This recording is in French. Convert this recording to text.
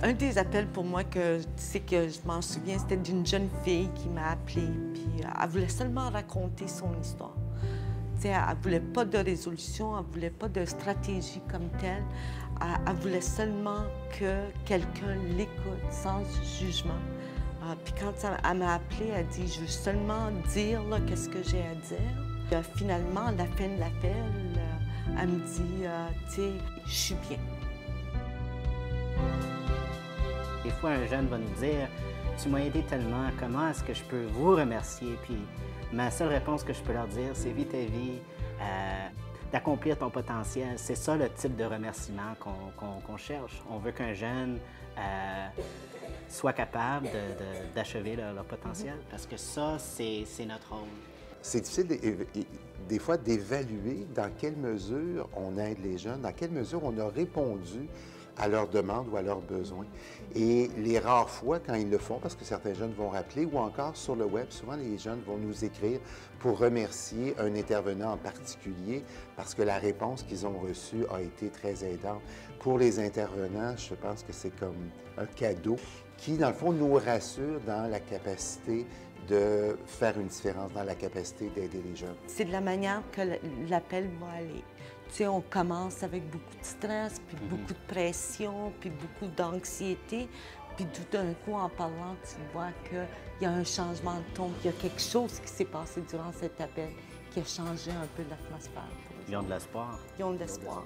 Un des appels pour moi que je m'en souviens, c'était d'une jeune fille qui m'a appelée, puis elle voulait seulement raconter son histoire. Elle ne voulait pas de résolution, elle ne voulait pas de stratégie comme telle. Elle voulait seulement que quelqu'un l'écoute sans jugement. Puis quand elle m'a appelée, elle a dit « Je veux seulement dire qu'est-ce que j'ai à dire. » Finalement, à la fin de l'appel, elle me dit « Tu sais, je suis bien. » Des fois, un jeune va nous dire « Tu m'as aidé tellement, comment est-ce que je peux vous remercier? » Puis ma seule réponse que je peux leur dire, c'est « Vis ta vie, d'accomplir ton potentiel. » C'est ça le type de remerciement qu'on cherche. On veut qu'un jeune soit capable d'achever leur potentiel, parce que ça, c'est notre rôle. C'est difficile des fois d'évaluer dans quelle mesure on aide les jeunes, dans quelle mesure on a répondu à leurs demandes ou à leurs besoins. Et les rares fois quand ils le font, parce que certains jeunes vont rappeler, ou encore sur le web, souvent les jeunes vont nous écrire pour remercier un intervenant en particulier, parce que la réponse qu'ils ont reçue a été très aidante. Pour les intervenants, je pense que c'est comme un cadeau qui, dans le fond, nous rassure dans la capacité de faire une différence, dans la capacité d'aider les jeunes. C'est de la manière que l'appel va aller. Tu sais, on commence avec beaucoup de stress, puis beaucoup de pression, puis beaucoup d'anxiété. Puis tout d'un coup, en parlant, tu vois qu'il y a un changement de ton, qu'il y a quelque chose qui s'est passé durant cet appel qui a changé un peu l'atmosphère. Ils ont de l'espoir. Ils ont de l'espoir.